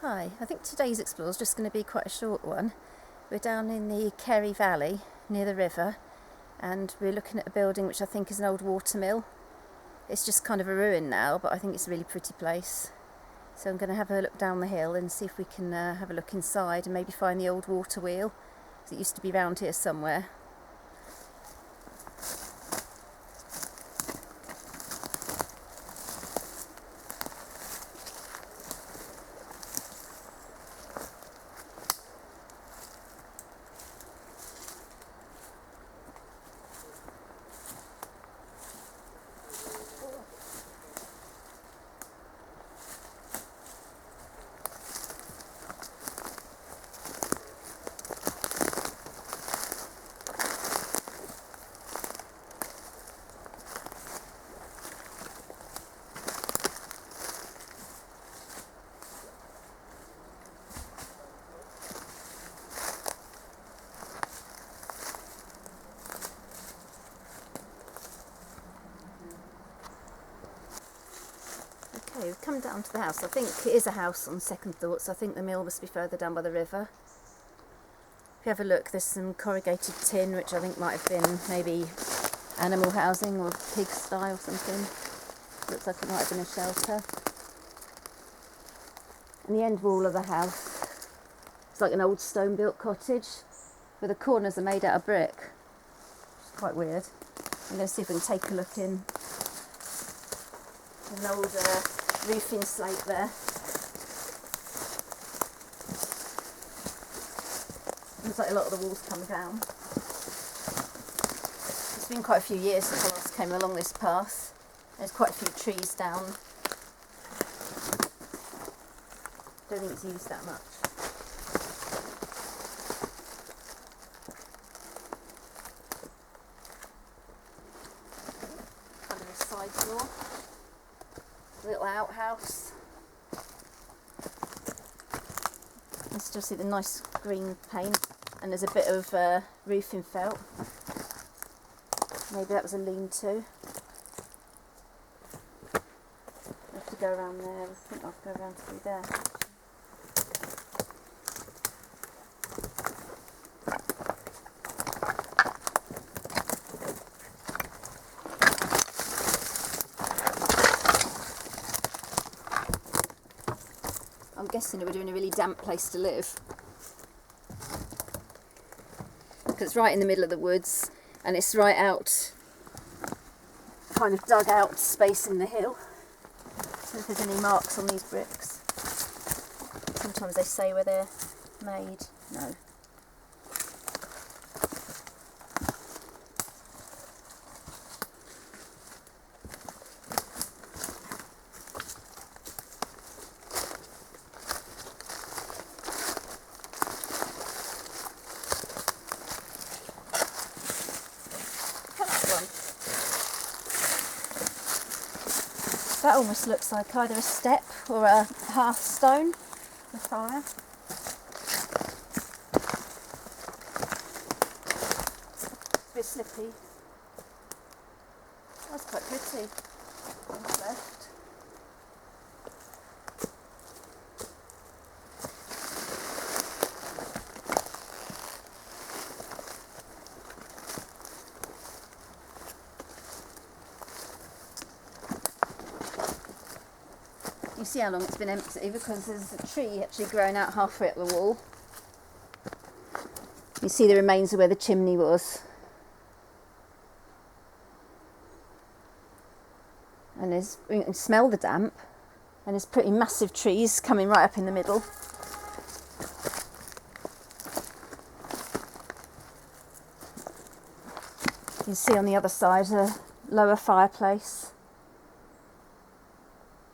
Hi, I think today's explore is just going to be quite a short one. We're down in the Kerry Valley near the river and we're looking at a building which I think is an old water mill. It's just kind of a ruin now, but I think it's a really pretty place. So I'm going to have a look down the hill and see if we can have a look inside and maybe find the old water wheel. It used to be round here somewhere. Okay, we've come down to the house. I think it is a house on second thoughts. I think the mill must be further down by the river. If you have a look, there's some corrugated tin, which I think might have been maybe animal housing or pigsty or something. Looks like it might have been a shelter. And the end wall of the house, it's like an old stone-built cottage, where the corners are made out of brick. It's quite weird. I'm going to see if we can take a look in. There's an old roofing slate there. Looks like a lot of the walls come down. It's been quite a few years since I last came along this path. There's quite a few trees down. Don't think it's used that much. Kind of a side door. Little outhouse. You can still see the nice green paint, and there's a bit of roofing felt. Maybe that was a lean-to. I have to go around there. I think I'll go around through there. I'm guessing it would have been a really damp place to live, because it's right in the middle of the woods and it's right out, kind of dug out space in the hill. So if there's any marks on these bricks, sometimes they say where they're made. No. That almost looks like either a step or a half stone, the fire. It's a bit slippy. That's quite pretty. What's left? You see how long it's been empty, because there's a tree actually growing out halfway up the wall. You see the remains of where the chimney was. And you can smell the damp, and there's pretty massive trees coming right up in the middle. You can see on the other side a lower fireplace.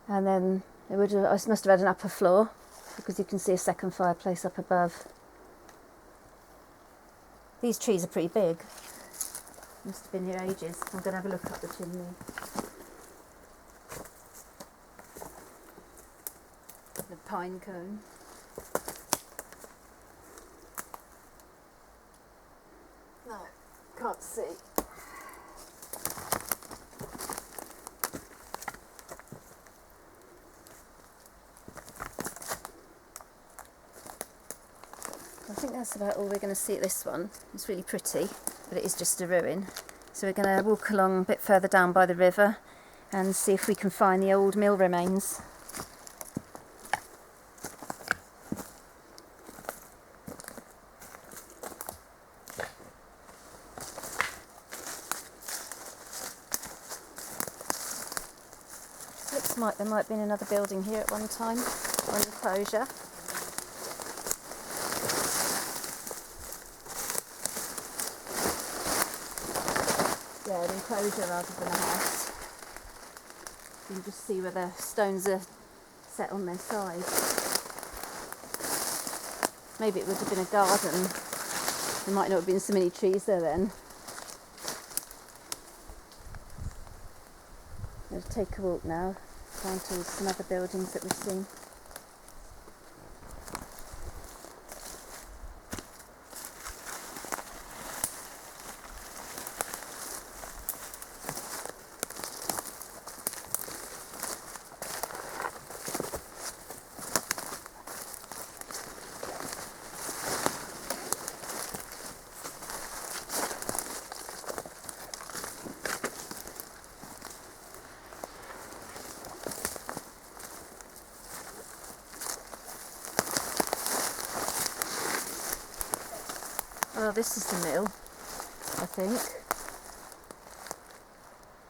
And then I must have had an upper floor, because you can see a second fireplace up above. These trees are pretty big. Must have been here ages. I'm going to have a look up the chimney. The pine cone. No, can't see. think that's about all we're going to see at this one. It's really pretty, but it is just a ruin. So we're going to walk along a bit further down by the river and see if we can find the old mill remains. Looks like there might have been another building here at one time, or an enclosure. Yeah, an enclosure rather than a house. You can just see where the stones are set on their side. Maybe it would have been a garden. There might not have been so many trees there then. We'll take a walk now, down towards some other buildings that we've seen. Well, this is the mill, I think.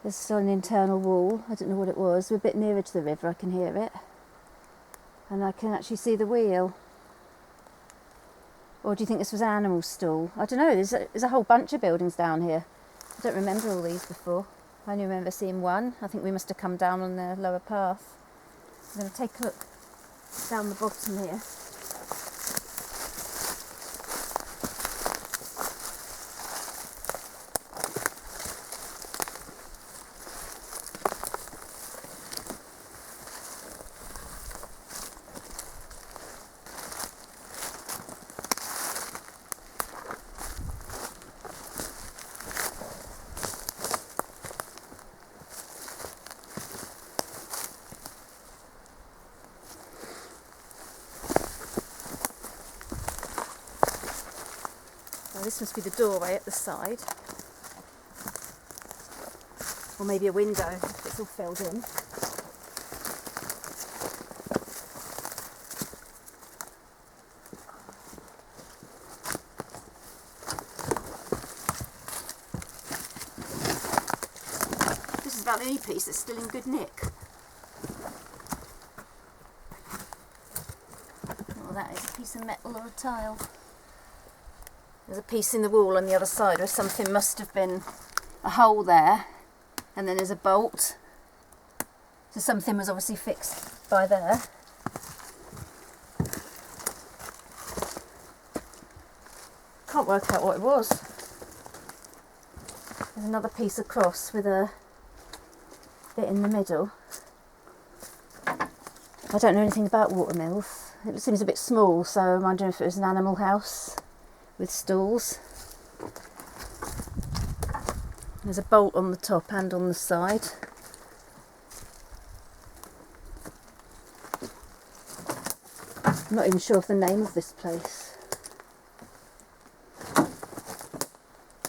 There's an internal wall. I don't know what it was. We're a bit nearer to the river, I can hear it. And I can actually see the wheel. Or do you think this was an animal stall? I don't know, there's a whole bunch of buildings down here. I don't remember all these before. I only remember seeing one. I think we must have come down on the lower path. I'm going to take a look down the bottom here. This must be the doorway at the side, or maybe a window if it's all filled in. This is about the only piece that's still in good nick. Oh, that is a piece of metal or a tile. There's a piece in the wall on the other side where something must have been a hole there, and then there's a bolt. So something was obviously fixed by there. Can't work out what it was. There's another piece across with a bit in the middle. I don't know anything about watermills. It seems a bit small, so I'm wondering if it was an animal house with stalls. There's a bolt on the top and on the side. I'm not even sure of the name of this place.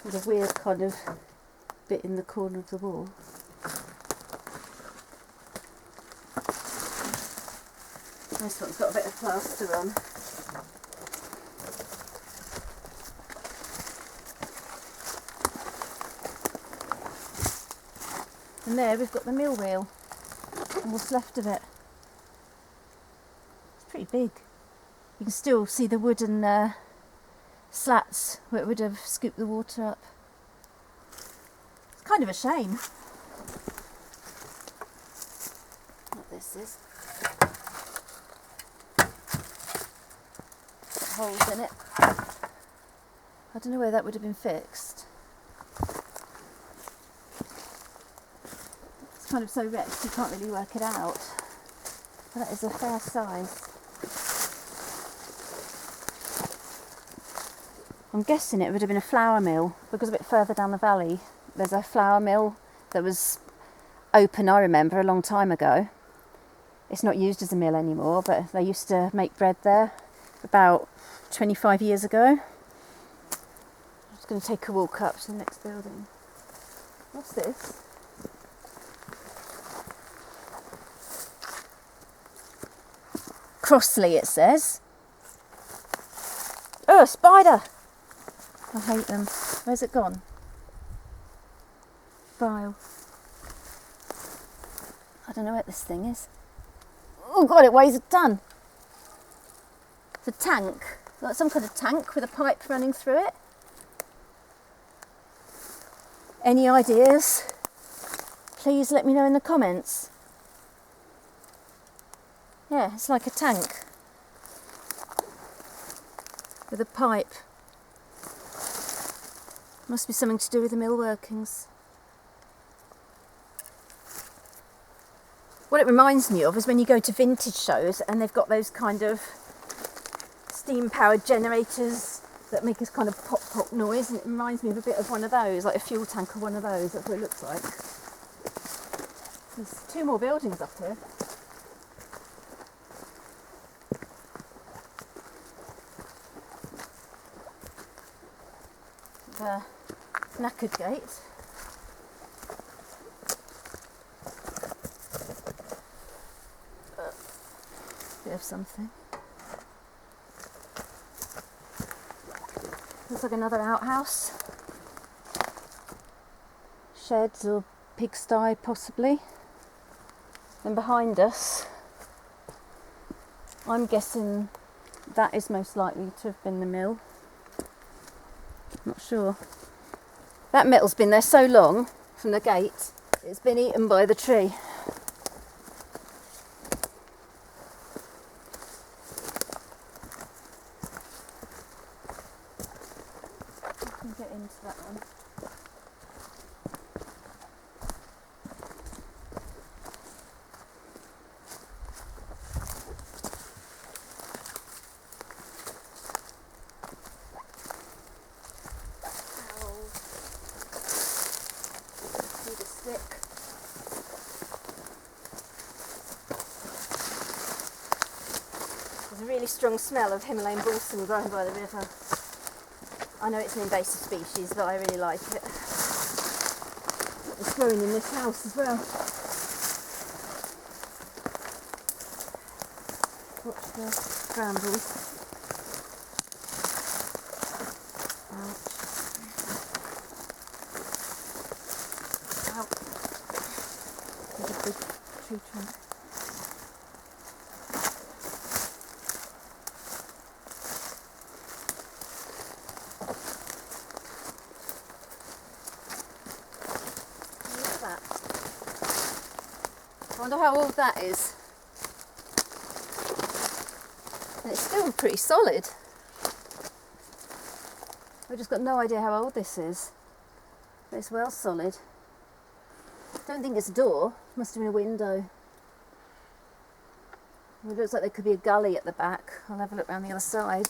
There's a weird kind of bit in the corner of the wall. This one's got a bit of plaster on. And there we've got the mill wheel and what's left of it. It's pretty big. You can still see the wooden slats where it would have scooped the water up. It's kind of a shame. What this is. Got holes in it. I don't know where that would have been fixed. Kind of so wrecked you can't really work it out. But that is a fair size. I'm guessing it would have been a flour mill, because a bit further down the valley there's a flour mill that was open, I remember, a long time ago. It's not used as a mill anymore, but they used to make bread there. about 25 years ago. I'm just going to take a walk up to the next building. What's this? Crossley, it says. Oh, a spider! I hate them. Where's it gone? Vile. I don't know what this thing is. Oh God, it weighs a ton. It's a tank. Like some kind of tank with a pipe running through it. Any ideas? Please let me know in the comments. Yeah, it's like a tank with a pipe. Must be something to do with the mill workings. What it reminds me of is when you go to vintage shows and they've got those kind of steam powered generators that make this kind of pop pop noise, and it reminds me of a bit of one of those, like a fuel tank or one of those. That's what it looks like. There's 2 more buildings up here. The knackered gate. Bit of something. Looks like another outhouse. Sheds or pigsty possibly. And behind us, I'm guessing that is most likely to have been the mill. Not sure. That metal's been there so long from the gate, it's been eaten by the tree. I can get into that one. There's a really strong smell of Himalayan balsam growing by the river. I know it's an invasive species, but I really like it. It's growing in this house as well. Watch the brambles. Ouch. Ow. There's a big tree trunk. I wonder how old that is. And it's still pretty solid. I've just got no idea how old this is. But it's well solid. Don't think it's a door. Must have been a window. It looks like there could be a gully at the back. I'll have a look around the other side.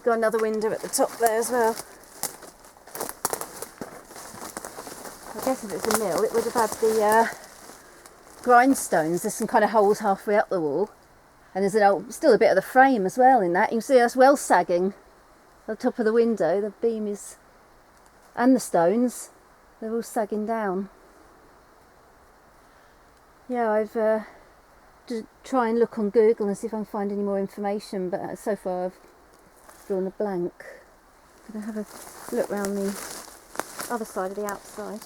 Got another window at the top there as well. I guess if it's a mill, it would have had the grindstones. There's some kind of holes halfway up the wall, and there's still a bit of the frame as well in that. You can see us well sagging at the top of the window. The beam is, and the stones, they're all sagging down. Yeah, I've to try and look on Google and see if I can find any more information, but so far I've drawn a blank. I'm going to have a look round the other side of the outside.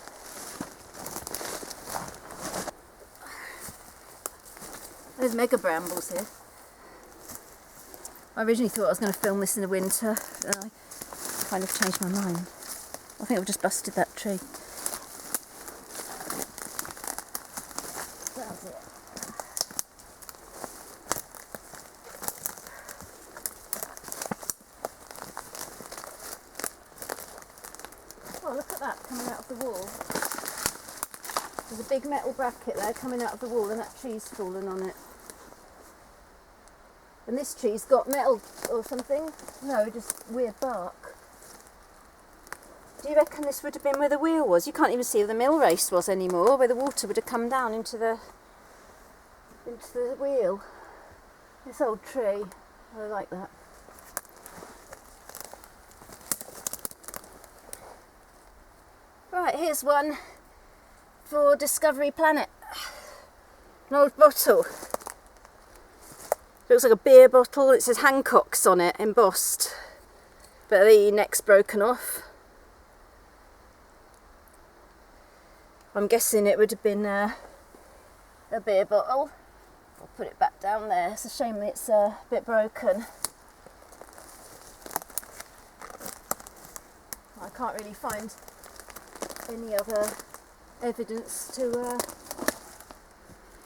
There's mega brambles here. I originally thought I was going to film this in the winter, but I kind of changed my mind. I think I've just busted that tree. That's it. Oh, look at that coming out of the wall. There's a big metal bracket there coming out of the wall, and that tree's fallen on it. And this tree's got metal or something. No, just weird bark. Do you reckon this would have been where the wheel was? You can't even see where the mill race was anymore, where the water would have come down into the wheel. This old tree. I like that. Right, here's one for Discovery Planet. An old bottle. Looks like a beer bottle. It says Hancock's on it, embossed, but the neck's broken off. I'm guessing it would have been a beer bottle. I'll put it back down there. It's a shame it's a bit broken. I can't really find any other evidence to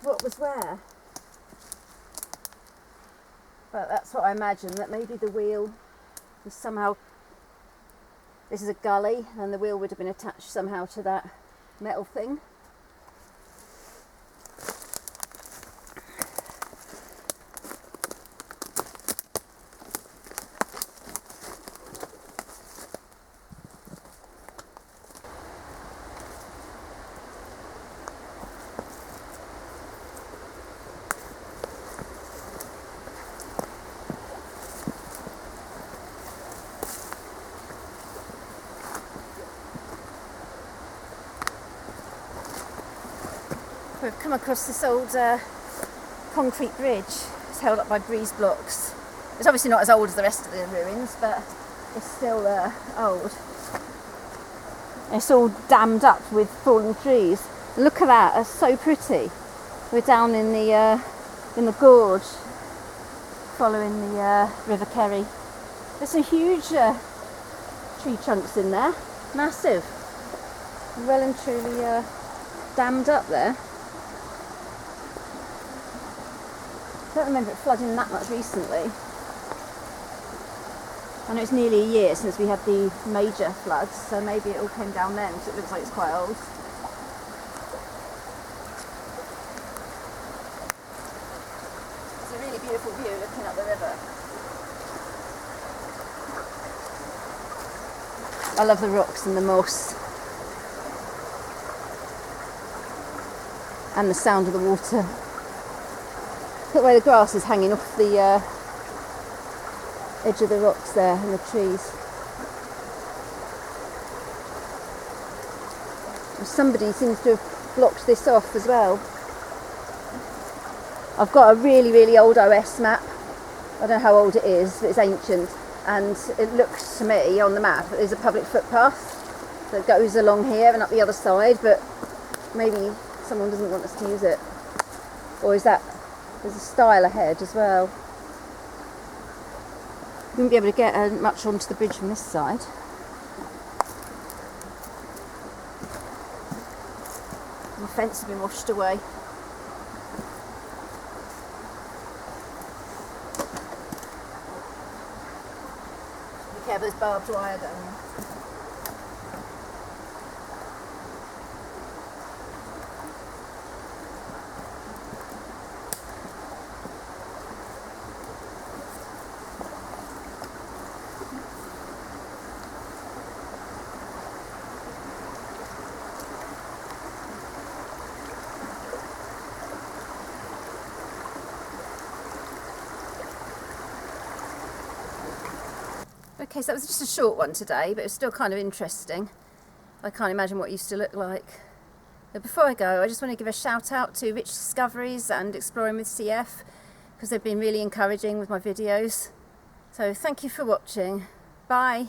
what was where. But that's what I imagine, that maybe the wheel was somehow, this is a gully, and the wheel would have been attached somehow to that metal thing. We've come across this old concrete bridge. It's held up by breeze blocks. It's obviously not as old as the rest of the ruins, but it's still old. It's all dammed up with fallen trees. Look at that, it's so pretty. We're down in the gorge, following the River Kerry. There's some huge tree trunks in there, massive. Well and truly dammed up there. I don't remember it flooding that much recently. I know it's nearly a year since we had the major floods, so maybe it all came down then, because it looks like it's quite old. It's a really beautiful view looking up the river. I love the rocks and the moss. And the sound of the water. Look where the grass is hanging off the edge of the rocks there and the trees. And somebody seems to have blocked this off as well. I've got a really, really old OS map. I don't know how old it is, but it's ancient. And it looks to me on the map that there's a public footpath that goes along here and up the other side, but maybe someone doesn't want us to use it. Or is that, there's a stile ahead as well. You wouldn't be able to get much onto the bridge from this side. The fence has been washed away. Be careful, there's barbed wire down there. Okay, so that was just a short one today, but it was still kind of interesting. I can't imagine what it used to look like. But before I go, I just want to give a shout out to Rich Discoveries and Exploring with CF, because they've been really encouraging with my videos. So thank you for watching. Bye.